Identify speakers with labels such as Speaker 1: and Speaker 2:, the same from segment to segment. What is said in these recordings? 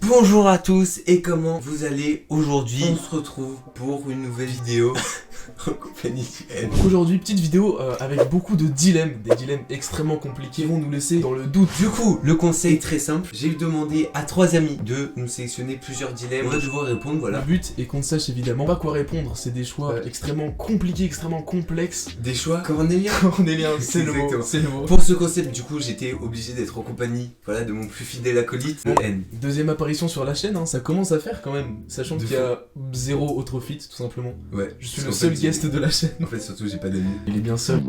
Speaker 1: Bonjour à tous et comment vous allez aujourd'hui? On se retrouve pour une nouvelle vidéo en compagnie d'Ed.
Speaker 2: Aujourd'hui, petite vidéo avec beaucoup de dilemmes, des dilemmes extrêmement compliqués qui vont nous laisser dans le doute.
Speaker 1: Du coup, le conseil est très simple. J'ai demandé à 3 amis de nous sélectionner plusieurs dilemmes. On va devoir répondre, voilà.
Speaker 2: Le but est qu'on ne sache évidemment pas quoi répondre, c'est des choix extrêmement compliqués, extrêmement complexes.
Speaker 1: Des choix cornéliens.
Speaker 2: Cornélien, c'est le mot,
Speaker 1: Exactement.
Speaker 2: c'est le mot.
Speaker 1: Pour ce concept, du coup, j'étais obligé d'être en compagnie, voilà, de mon plus fidèle acolyte,
Speaker 2: Bon.
Speaker 1: N.
Speaker 2: Deuxième apparition sur la chaîne, hein, ça commence à faire quand même, sachant qu'il y a zéro autre feat tout simplement.
Speaker 1: Ouais.
Speaker 2: Je suis
Speaker 1: Parce
Speaker 2: le
Speaker 1: qu'en
Speaker 2: seul
Speaker 1: fait,
Speaker 2: guest de la chaîne.
Speaker 1: En fait, surtout, j'ai pas d'amis.
Speaker 2: Il est bien seul.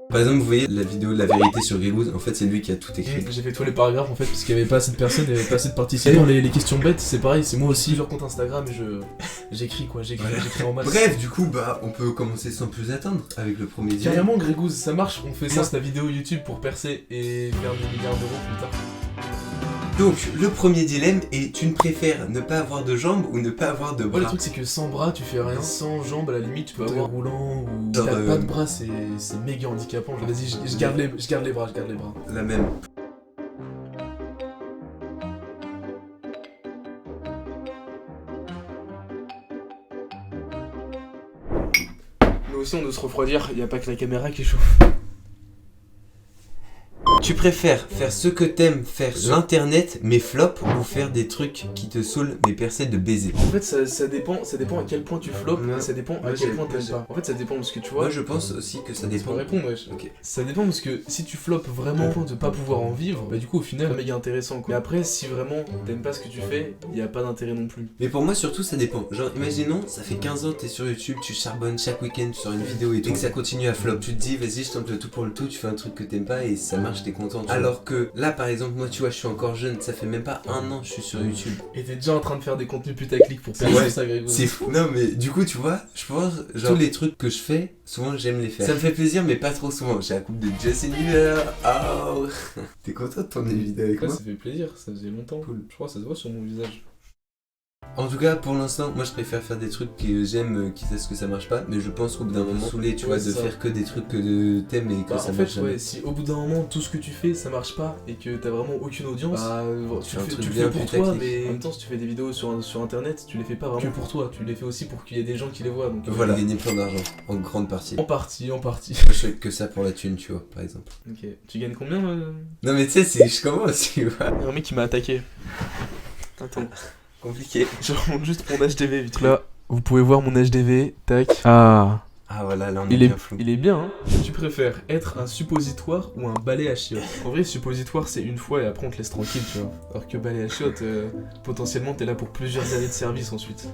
Speaker 1: Par exemple, vous voyez la vidéo de la vérité sur Grégouze, en fait, c'est lui qui a tout écrit.
Speaker 2: J'ai fait tous les paragraphes en fait parce qu'il n'y avait pas assez de personnes, il n'y avait pas assez de participants. Les questions bêtes, c'est pareil, c'est moi aussi. Plusieurs comptes Instagram et j'écris quoi, j'écris en masse.
Speaker 1: Bref, du coup, bah, on peut commencer sans plus attendre avec le premier dilemme.
Speaker 2: Carrément Grégouze, ça marche, on fait ça, c'est la vidéo YouTube pour percer et faire des milliards d'euros plus tard.
Speaker 1: Donc, le premier dilemme est tu ne préfères ne pas avoir de jambes ou ne pas avoir de bras?
Speaker 2: Ouais, le truc c'est que sans bras tu fais rien, sans jambes à la limite tu peux avoir roulant ou si
Speaker 1: Genre,
Speaker 2: t'as pas de bras c'est méga handicapant. Vas-y, je garde les bras,
Speaker 1: La même.
Speaker 2: Nous aussi on doit se refroidir, y a pas que la caméra qui chauffe.
Speaker 1: Tu préfères faire ce que t'aimes faire sur internet mais flop ou faire des trucs qui te saoulent mais percer de baiser?
Speaker 2: En fait ça dépend à quel point tu floppes
Speaker 1: Ouais.
Speaker 2: et ça dépend à
Speaker 1: Ouais,
Speaker 2: quel point
Speaker 1: j'ai-
Speaker 2: t'aimes pas. En fait ça dépend parce que tu vois,
Speaker 1: Moi je pense aussi que ça
Speaker 2: tu peux
Speaker 1: dépend.
Speaker 2: répondre wesh.
Speaker 1: Ok.
Speaker 2: Ça dépend parce que si tu floppes vraiment au point de pas pouvoir en vivre, bah du coup au final c'est méga intéressant quoi. Mais après si vraiment t'aimes pas ce que tu fais, y a pas d'intérêt non plus.
Speaker 1: Mais pour moi surtout ça dépend. Genre imaginons ça fait 15 ans t'es sur YouTube, tu charbonnes chaque week-end sur une vidéo et tout, et que ça continue à flop. Tu te dis vas-y je tente le tout pour le tout, tu fais un truc que t'aimes pas et ça marche, t'es content. Alors que là par exemple moi tu vois je suis encore jeune, ça fait même pas un an que je suis sur YouTube.
Speaker 2: Et t'es déjà en train de faire des contenus putaclic pour percer
Speaker 1: Ouais,
Speaker 2: ça Grégouze.
Speaker 1: C'est fou. Non mais du coup tu vois, je pense genre tous les trucs que je fais, souvent j'aime les faire. Ça me fait plaisir mais pas trop souvent. J'ai la coupe de Justin Bieber. Oh. T'es content de tourner une vidéo avec
Speaker 2: Ouais,
Speaker 1: moi?
Speaker 2: ça fait plaisir, ça faisait longtemps.
Speaker 1: Cool.
Speaker 2: Je crois que ça se voit sur mon visage.
Speaker 1: En tout cas pour l'instant moi je préfère faire des trucs que j'aime quitte à ce que ça marche pas, mais je pense qu'au bout d'un moment saoulé tu
Speaker 2: Ouais,
Speaker 1: vois de
Speaker 2: c'est ça.
Speaker 1: faire que des trucs que t'aimes et que
Speaker 2: Bah,
Speaker 1: ça
Speaker 2: en
Speaker 1: marche
Speaker 2: fait,
Speaker 1: jamais.
Speaker 2: ouais, si au bout d'un moment tout ce que tu fais ça marche pas et que t'as vraiment aucune audience, bah,
Speaker 1: Tu fais un truc
Speaker 2: tu le
Speaker 1: bien
Speaker 2: fais pour toi,
Speaker 1: putaclic.
Speaker 2: mais en même temps, si tu fais des vidéos sur internet, tu les fais pas vraiment que pour toi, tu les fais aussi pour qu'il y ait des gens qui les voient. Donc
Speaker 1: Voilà, gagner plein d'argent en grande partie.
Speaker 2: En partie.
Speaker 1: Je fais que ça pour la thune tu vois par exemple.
Speaker 2: Ok, tu gagnes combien
Speaker 1: Non mais tu sais c'est je commence tu vois.
Speaker 2: Il y a un mec qui m'a attaqué. Attends,
Speaker 1: Compliqué.
Speaker 2: je remonte juste mon HDV vite. Là, vous pouvez voir mon HDV, tac. Ah,
Speaker 1: Ah voilà là on est
Speaker 2: il est
Speaker 1: bien flou.
Speaker 2: bien, hein. Tu préfères être un suppositoire ou un balai à chiottes? En vrai, suppositoire c'est une fois et après on te laisse tranquille, tu vois. Alors que balai à chiottes, potentiellement t'es là pour plusieurs années de service ensuite.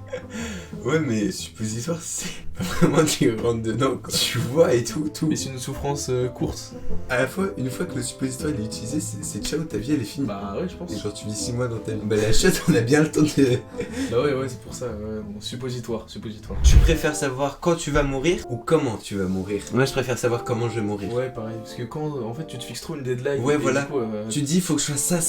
Speaker 1: Ouais mais suppositoire c'est vraiment tu rentres dedans quoi. Tu vois et tout.
Speaker 2: Mais c'est une souffrance courte.
Speaker 1: À la fois, une fois que le suppositoire il est utilisé, c'est ciao, ta vie elle est finie.
Speaker 2: Bah ouais, je pense.
Speaker 1: Et genre tu vis 6 mois dans ta vie. Bah la chatte on a bien le temps de...
Speaker 2: Bah ouais, c'est pour ça. Ouais, bon, suppositoire.
Speaker 1: Tu préfères savoir quand tu vas mourir ou comment tu vas mourir? Moi je préfère savoir comment je vais mourir.
Speaker 2: Ouais, pareil. Parce que quand en fait tu te fixes trop une deadline.
Speaker 1: Ouais,
Speaker 2: et
Speaker 1: voilà.
Speaker 2: du coup,
Speaker 1: Tu te dis faut que je fasse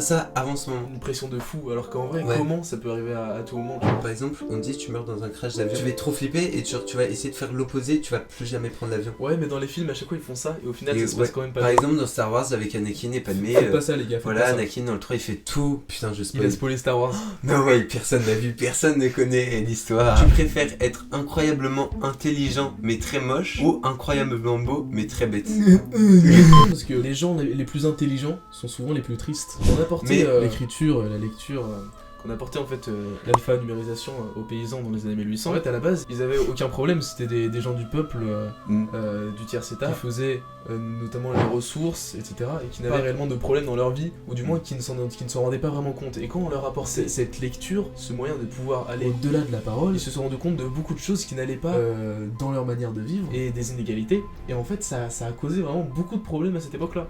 Speaker 1: ça avant ce moment.
Speaker 2: une pression de fou. Alors qu'en vrai,
Speaker 1: Ouais.
Speaker 2: comment ça peut arriver à tout moment, tu vois.
Speaker 1: Par exemple, on dit tu meurs dans un crash d'avion. Tu vas trop flipper et genre, tu vas essayer de faire l'opposé, tu vas plus jamais prendre l'avion.
Speaker 2: Ouais, mais dans les films, à chaque fois ils font ça et au final
Speaker 1: Et
Speaker 2: ça se passe
Speaker 1: ouais,
Speaker 2: quand même pas
Speaker 1: Par
Speaker 2: bien.
Speaker 1: exemple dans Star Wars avec Anakin et Padmé.
Speaker 2: Faites pas ça, les gars. Faites
Speaker 1: Voilà,
Speaker 2: pas ça.
Speaker 1: Anakin dans le 3 il fait tout. Putain je
Speaker 2: Il
Speaker 1: spoil.
Speaker 2: a spoilé Star Wars.
Speaker 1: Non ouais, personne n'a vu, personne ne connaît l'histoire. Tu préfères être incroyablement intelligent mais très moche ou incroyablement beau mais très bête?
Speaker 2: Parce que les gens les plus intelligents sont souvent les plus tristes. On a apporté
Speaker 1: Mais,
Speaker 2: l'écriture, la lecture, qu'on a apporté en fait l'alpha-numérisation aux paysans dans les années 1800. En fait, à la base, ils avaient aucun problème, c'était des gens du peuple du tiers état qui faisaient notamment les ressources, etc. et qui n'avaient réellement de problème dans leur vie, ou du moins qui ne s'en rendaient pas vraiment compte. Et quand on leur apportait cette lecture, ce moyen de pouvoir aller au-delà de la parole, ils se sont rendus compte de beaucoup de choses qui n'allaient pas dans leur manière de vivre et des inégalités. Et en fait, ça a causé vraiment beaucoup de problèmes à cette époque-là.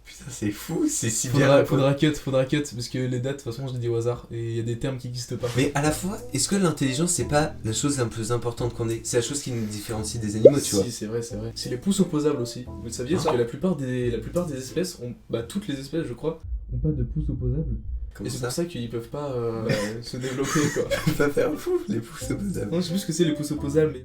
Speaker 1: Putain c'est fou, c'est si bien.
Speaker 2: Faudra cut, parce que les dates, de toute façon, je les dis au hasard, et il y a des termes qui n'existent pas.
Speaker 1: Mais à la fois, est-ce que l'intelligence c'est pas la chose la plus importante qu'on ait? C'est la chose qui nous différencie des animaux tu vois.
Speaker 2: Si, c'est vrai. C'est les pouces opposables aussi. Vous le saviez, parce que la plupart des espèces, toutes les espèces, je crois, ont pas de pouces opposables.
Speaker 1: Comme
Speaker 2: Et c'est
Speaker 1: ça.
Speaker 2: pour ça qu'ils peuvent pas se développer, quoi.
Speaker 1: On va faire fou les pouces opposables.
Speaker 2: Non, je sais plus ce que c'est les pouces opposables, mais...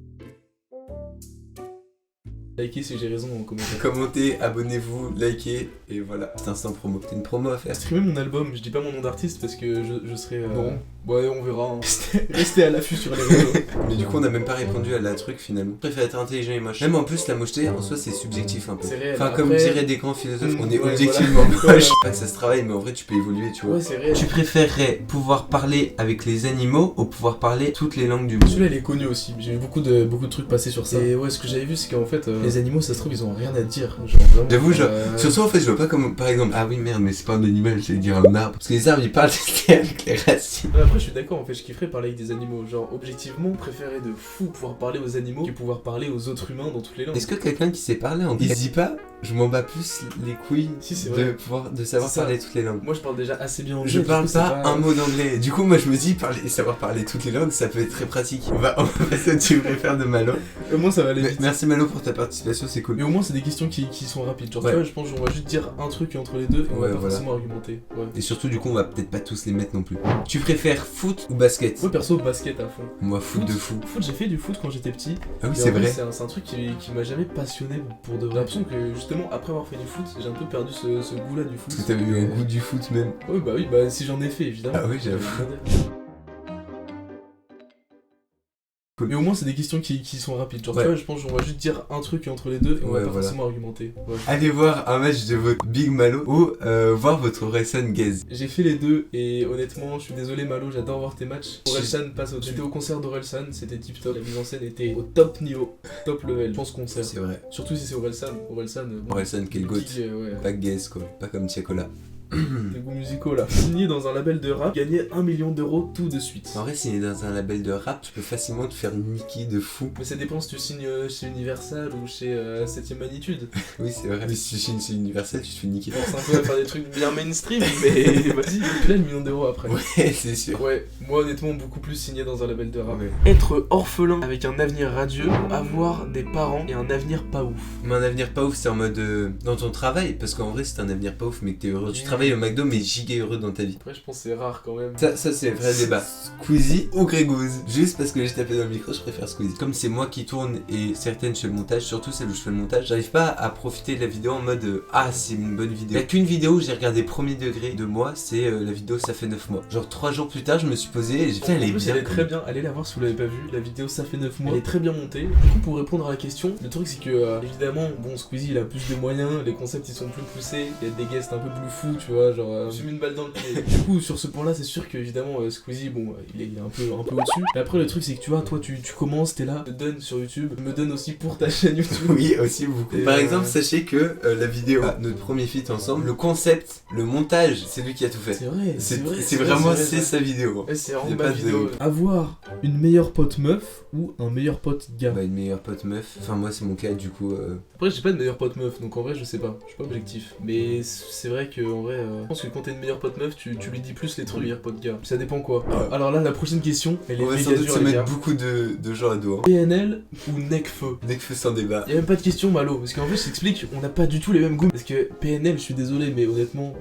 Speaker 2: Likez si j'ai raison en commentaire.
Speaker 1: Commentez, abonnez-vous, likez, et voilà. C'est un sans promo. T'as une promo à faire?
Speaker 2: Streamer mon album, je dis pas mon nom d'artiste parce que je serais... Non. Ouais, on verra. Hein. Restez à l'affût sur les réseaux.
Speaker 1: Mais du coup, on a même pas répondu à la truc finalement. Je préfère être intelligent et moche. Même en plus, la mocheté, en soi, c'est subjectif un peu.
Speaker 2: C'est réel.
Speaker 1: Enfin,
Speaker 2: Après...
Speaker 1: comme diraient des grands philosophes, on est
Speaker 2: ouais,
Speaker 1: objectivement
Speaker 2: voilà.
Speaker 1: moche. Pas que ça se travaille, mais en vrai, tu peux évoluer, tu vois.
Speaker 2: Ouais, c'est réel.
Speaker 1: Tu préférerais pouvoir parler avec les animaux ou pouvoir parler toutes les langues du monde?
Speaker 2: Celui-là, il est connu aussi. J'ai vu beaucoup de trucs passer sur ça. Et ouais, ce que j'avais vu, c'est qu'en fait, les animaux, ça se trouve, ils ont rien à dire. Genre, vraiment.
Speaker 1: J'avoue, genre, surtout en fait, je vois pas comme par exemple, ah oui, merde, mais c'est pas un animal, je vais dire un arbre. Parce que les arbres, ils parlent avec les racines.
Speaker 2: Après, je suis d'accord, en fait, je kifferais parler avec des animaux. Genre, objectivement, préférer de fou pouvoir parler aux animaux que pouvoir parler aux autres humains dans toutes les langues.
Speaker 1: Est-ce que quelqu'un qui sait parler en il se dit pas, je m'en bats plus les couilles
Speaker 2: Si, c'est vrai.
Speaker 1: de savoir parler toutes les langues?
Speaker 2: Moi, je parle déjà assez bien anglais.
Speaker 1: Je parle pas un mot d'anglais. Du coup, moi, je me dis, savoir parler toutes les langues, ça peut être très pratique. On va passer au tu préfères de Malo.
Speaker 2: Au moins, ça va aller vite.
Speaker 1: Merci Malo pour ta participation, c'est cool.
Speaker 2: Mais au moins, c'est des questions qui sont rapides. Genre, tu vois, je pense qu'on va juste dire un truc entre les deux et on va pas forcément argumenter. Ouais.
Speaker 1: Et surtout, du coup, on va peut-être pas tous les mettre non plus. Tu préfères foot ou basket?
Speaker 2: Moi, perso, basket à fond.
Speaker 1: Moi, foot de fou.
Speaker 2: Foot, j'ai fait du foot quand j'étais petit.
Speaker 1: Ah oui, c'est vrai.
Speaker 2: C'est un truc qui m'a jamais passionné pour de vrai. J'ai l'impression que justement, après avoir fait du foot, j'ai un peu perdu ce goût-là du foot.
Speaker 1: Parce que t'avais eu un goût du foot même.
Speaker 2: Oui, bah si j'en ai fait, évidemment.
Speaker 1: Ah oui, j'avoue.
Speaker 2: Cool. Mais au moins, c'est des questions qui sont rapides. Genre, tu vois, je pense qu'on va juste dire un truc entre les deux et on va pas forcément argumenter. Ouais.
Speaker 1: Allez voir un match de votre Big Malo ou voir votre Orelsan Gaze.
Speaker 2: J'ai fait les deux et honnêtement, je suis désolé Malo, j'adore voir tes matchs. Orelsan passe au-dessus. J'étais au concert d'Orelsan, c'était tip top. La mise en scène était au top niveau, top level. Je pense concert.
Speaker 1: C'est vrai.
Speaker 2: Surtout si c'est Orelsan.
Speaker 1: Orelsan, quel goat. Pas Gaze quoi, pas comme Tiakola.
Speaker 2: Les goûts musicaux là. Signé dans un label de rap, gagner 1 million d'euros tout de suite.
Speaker 1: En vrai, signer dans un label de rap, tu peux facilement te faire niquer de fou.
Speaker 2: Mais ça dépend si tu signes chez Universal ou chez 7ème Magnitude.
Speaker 1: Oui, c'est vrai. Mais si tu signes chez Universal, tu te fais niquer.
Speaker 2: On pense un peu à faire des trucs bien mainstream, mais vas-y, plein le million d'euros après.
Speaker 1: Ouais, c'est sûr.
Speaker 2: Ouais, moi honnêtement, beaucoup plus signé dans un label de rap. Ouais. Être orphelin avec un avenir radieux, avoir des parents et un avenir pas ouf.
Speaker 1: Mais un avenir pas ouf, c'est en mode dans ton travail, parce qu'en vrai, c'est un avenir pas ouf, mais que t'es heureux. Tu travailles au McDo, mais giga heureux dans ta vie.
Speaker 2: Après, je pense que c'est rare quand même.
Speaker 1: Ça c'est le vrai débat. Squeezie ou Grégouze? Juste parce que j'ai tapé dans le micro, je préfère Squeezie. Comme c'est moi qui tourne et certaines je fais le montage, surtout celle où je fais le montage, j'arrive pas à profiter de la vidéo en mode ah, c'est une bonne vidéo. Il y a qu'une vidéo où j'ai regardé premier degré de moi, c'est la vidéo ça fait 9 mois. Genre 3 jours plus tard, je me suis posé et j'ai fait elle est bien.
Speaker 2: Elle est très bien, allez la voir si vous l'avez pas vu. La vidéo ça fait 9 mois. Elle est très bien montée. Du coup, pour répondre à la question, le truc c'est que évidemment, bon, Squeezie il a plus de moyens, les concepts ils sont plus poussés, il y a des guests un peu plus fous, tu vois, genre je me suis mis une balle dans le pied. Du coup, sur ce point là, c'est sûr que évidemment Squeezie, bon, il est un peu au-dessus. Mais après, le truc c'est que tu vois, toi tu commences, t'es là, te donne sur YouTube, me donne aussi pour ta chaîne YouTube.
Speaker 1: Oui, aussi beaucoup. Par exemple, sachez que la vidéo, notre premier feat ensemble, le concept, le montage, c'est lui qui a tout fait.
Speaker 2: C'est vrai,
Speaker 1: c'est vraiment sa vidéo.
Speaker 2: Ouais, c'est vraiment ma vidéo. Avoir une meilleure pote meuf ou un meilleur pote gars?
Speaker 1: Bah, une meilleure pote meuf. Enfin, moi, c'est mon cas, du coup.
Speaker 2: Après, j'ai pas de meilleure pote meuf, donc en vrai, je sais pas. Je suis pas objectif. Mais c'est vrai que en vrai, je pense que quand t'es une meilleure pote meuf, tu lui dis plus les trucs meilleurs potes gars. Ça dépend quoi. Alors là, la prochaine question, elle est
Speaker 1: on va sans doute se mettre beaucoup de gens à dos. Hein.
Speaker 2: PNL ou Nekfeu?
Speaker 1: Nekfeu sans débat.
Speaker 2: Y'a même pas de question, Malo. Parce qu'en fait, je t'explique, on n'a pas du tout les mêmes goûts. Parce que PNL, je suis désolé, mais honnêtement.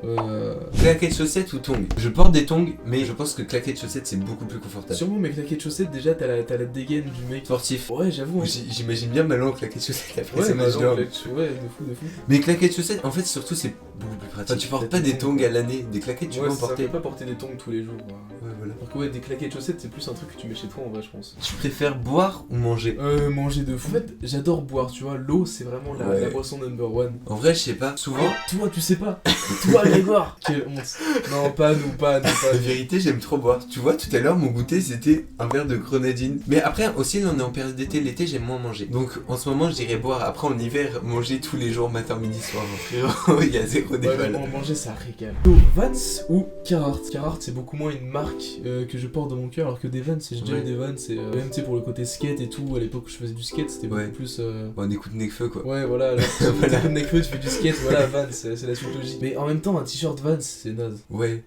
Speaker 1: Claquettes chaussettes ou tongs? Je porte des tongs, mais je pense que claquettes chaussettes c'est beaucoup plus confortable.
Speaker 2: Sûrement, mais claquettes chaussettes, déjà, t'as la dégaine du mec
Speaker 1: sportif.
Speaker 2: Ouais, j'avoue. Hein.
Speaker 1: J'imagine bien Malo en claquettes chaussettes après
Speaker 2: ouais,
Speaker 1: ces matchs d'or.
Speaker 2: Ouais, de fou.
Speaker 1: Mais claquettes chaussettes, en fait, surtout, c'est beaucoup plus pratique. Enfin, tu portes pas des tongs à l'année, des claquettes, tu peux en porter.
Speaker 2: Tu peux pas porter des tongs tous les jours.
Speaker 1: Ouais, voilà.
Speaker 2: Alors que ouais, des claquettes chaussettes, c'est plus un truc que tu mets chez toi en vrai, je pense.
Speaker 1: Tu préfères boire ou manger?
Speaker 2: Manger de fou. En fait, j'adore boire, tu vois. L'eau, c'est vraiment la boisson number one.
Speaker 1: En vrai, je sais pas. Souvent.
Speaker 2: Toi, tu sais pas. Toi, Grégoire. Quelle honte. Non, pas nous.
Speaker 1: La vérité, j'aime trop boire. Tu vois, tout à l'heure, mon goûter, c'était un verre de grenadine. Mais après, aussi, là, on est en période d'été. L'été, j'aime moins manger. Donc, en ce moment, je dirais boire. Après, en hiver, manger tous les jours, matin, midi, soir. Frérot, il y a zéro débat.
Speaker 2: Ouais, manger, ça régale. Vans ou Carhartt? Carhartt, c'est beaucoup moins une marque que je porte dans mon cœur, alors que des Vans, j'ai déjà eu des Vans, c'est même tu sais pour le côté skate et tout, à l'époque où je faisais du skate, c'était beaucoup plus.
Speaker 1: On écoute Nekfeu quoi.
Speaker 2: Ouais, voilà, t'écoutes Nekfeu, tu fais du skate, voilà, Vans, c'est la suite logique. Mais en même temps, un t-shirt Vans, c'est naze.
Speaker 1: Ouais.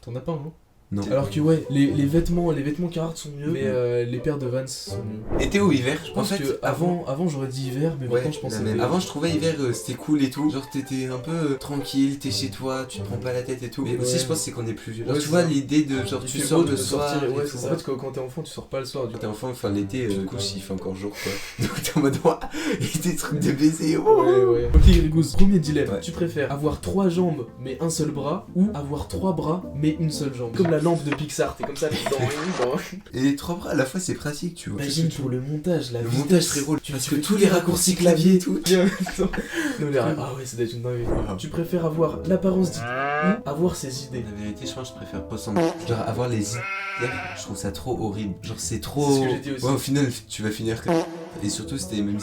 Speaker 2: T'en as pas, non?
Speaker 1: Non.
Speaker 2: Alors que ouais, les vêtements Carhartt sont mieux, mais les paires de Vans sont mieux.
Speaker 1: Été ou hiver?
Speaker 2: Je pense que avant j'aurais dit hiver, mais maintenant je pense que
Speaker 1: avant je trouvais hiver c'était cool et tout. Genre t'étais un peu tranquille, t'es chez toi, tu te prends pas la tête et tout. Mais aussi je pense c'est qu'on est plus vieux. Genre tu vois l'idée de genre tu sors le soir.
Speaker 2: Ouais, c'est ça. En fait quand t'es enfant tu sors pas le soir.
Speaker 1: Quand t'es enfant, enfin l'été, du coup il fait encore jour quoi. Donc t'es en mode et des trucs de baiser.
Speaker 2: Ouais. Ok Grégouze, premier dilemme. Tu préfères avoir 3 jambes mais un seul bras ou avoir 3 bras mais une seule jambe? Comme la lampe de Pixar, t'es comme ça,
Speaker 1: Et les 3 bras à la fois c'est pratique, tu vois.
Speaker 2: Imagine pour le montage,
Speaker 1: le montage très drôle. Parce que tous les raccourcis clavier et tout.
Speaker 2: Ah ouais, ça doit être une dinguerie. Tu préfères avoir l'apparence d'idée ou avoir ses idées?
Speaker 1: La vérité, je pense que je préfère ressembler. Genre avoir les idées, je trouve ça trop horrible. Genre c'est trop.
Speaker 2: C'est ce que j'ai dit aussi.
Speaker 1: Ouais, au final, tu vas finir comme. Et surtout, c'était les mêmes.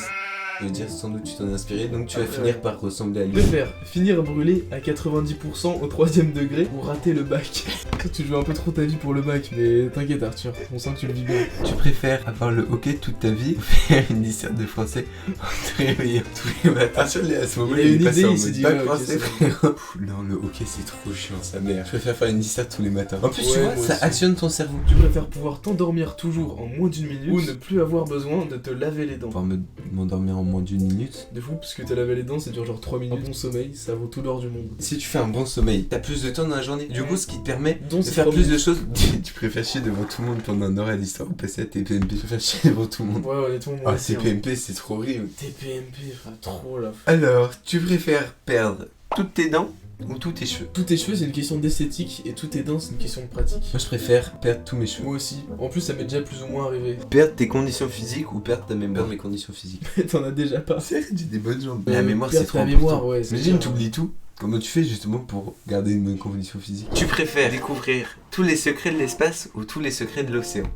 Speaker 1: Je veux dire, sans doute tu t'en es inspiré, donc tu vas finir par ressembler à lui.
Speaker 2: Préfère finir brûlé à 90% au 3ème degré ou rater le bac. Tu joues un peu trop ta vie pour le bac, mais t'inquiète Arthur, on sent que tu le vis bien.
Speaker 1: Tu préfères avoir le hockey toute ta vie ou faire une disserte de français en te réveillant tous les matins? Arthur, à ce moment-là, il est passé en mode bac français, frérot. Non, le hockey c'est trop chiant, sa mère. Je préfère faire une disserte tous les matins. En plus, tu vois, ça actionne ton cerveau.
Speaker 2: Tu préfères pouvoir t'endormir toujours en moins d'une minute ou ne plus avoir besoin de te laver les dents?
Speaker 1: Pouvoir m'endormir en moins d'une minute.
Speaker 2: De fou, parce que te laver les dents, ça dure genre 3 minutes. Un bon sommeil, ça vaut tout l'or du monde.
Speaker 1: Si tu fais un bon sommeil, t'as plus de temps dans la journée. Du coup, ce qui te permet de faire plus de choses. Tu préfères chier devant tout le monde pendant un heure à distance ou passer à tes PMP? Tu préfères chier devant tout le monde.
Speaker 2: Ouais, honnêtement, moi aussi.
Speaker 1: Tes PMP, c'est trop horrible.
Speaker 2: Tes PMP, trop là.
Speaker 1: Alors, tu préfères perdre toutes tes dents ou tous tes cheveux?
Speaker 2: Tous tes cheveux, c'est une question d'esthétique et tous tes dents, c'est une question de pratique.
Speaker 1: Moi, je préfère perdre tous mes cheveux.
Speaker 2: Moi aussi. En plus, ça m'est déjà plus ou moins arrivé.
Speaker 1: Perdre tes conditions physiques ou perdre ta mémoire? Mes conditions physiques.
Speaker 2: T'en as déjà pas.
Speaker 1: C'est vrai, j'ai des bonnes jambes. La mémoire, c'est trop
Speaker 2: important.
Speaker 1: Mémoire,
Speaker 2: ouais,
Speaker 1: imagine, t'oublies tout. Comment tu fais justement pour garder une bonne condition physique? Tu préfères découvrir tous les secrets de l'espace ou tous les secrets de l'océan?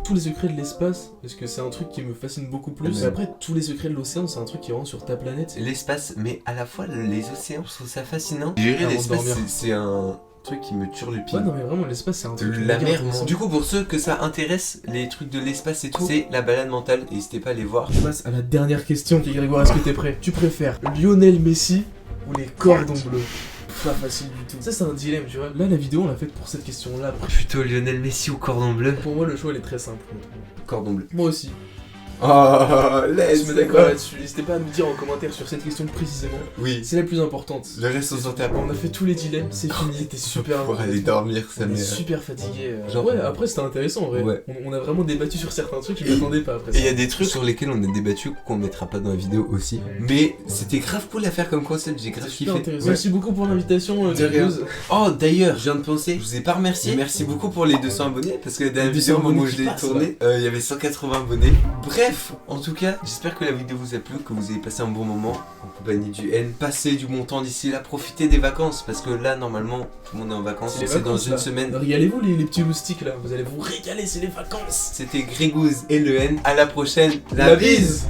Speaker 2: Tous les secrets de l'espace, parce que c'est un truc qui me fascine beaucoup plus. Mais après, tous les secrets de l'océan, c'est un truc qui est vraiment sur ta planète.
Speaker 1: L'espace, mais à la fois les océans, je trouve ça fascinant. Gérer l'espace, c'est un truc qui me turlupine.
Speaker 2: Ouais, non, mais vraiment, l'espace, c'est un truc.
Speaker 1: La mer, du coup, pour ceux que ça intéresse, les trucs de l'espace et tout, c'est la balade mentale. N'hésitez pas à les voir.
Speaker 2: On passe à la dernière question. Ok, Grégoire, est-ce que t'es prêt? Tu préfères Lionel Messi ou les cordons bleus? Pas facile du tout. Ça, c'est un dilemme, tu vois. Là, la vidéo, on l'a faite pour cette question-là.
Speaker 1: Plutôt Lionel Messi ou cordon bleu?
Speaker 2: Pour moi, le choix, il est très simple.
Speaker 1: Cordon bleu.
Speaker 2: Moi aussi.
Speaker 1: Oh, laisse.
Speaker 2: Je me mets d'accord là-dessus. N'hésitez pas à nous dire en commentaire sur cette question précisément.
Speaker 1: Oui.
Speaker 2: C'est la plus importante.
Speaker 1: Le reste, on s'en tape.
Speaker 2: On a fait tous les dilemmes, c'est fini. T'es super.
Speaker 1: Pour aller dormir, ça m'est.
Speaker 2: Super fatigué.
Speaker 1: Genre,
Speaker 2: ouais, après c'était intéressant en vrai.
Speaker 1: Ouais.
Speaker 2: On a vraiment débattu sur certains trucs, je m'attendais pas après
Speaker 1: ça. Et il y a des trucs sur lesquels on a débattu qu'on mettra pas dans la vidéo aussi. Mais c'était grave cool à faire comme concept, j'ai grave kiffé.
Speaker 2: Merci beaucoup pour l'invitation.
Speaker 1: Oh, d'ailleurs, je viens de penser, je vous ai pas remercié. Merci beaucoup pour les 200 abonnés parce que la dernière vidéo, au moment où je l'ai tournée, il y avait 180 abonnés. Bref, en tout cas, j'espère que la vidéo vous a plu, que vous avez passé un bon moment en compagnie du N. Passez du bon temps d'ici là, profitez des vacances parce que là, normalement, tout le monde est en vacances. C'est dans une semaine.
Speaker 2: Régalez-vous les petits loustiques là, vous allez vous régaler, c'est les vacances.
Speaker 1: C'était Grégouze et le N. À la prochaine. La bise.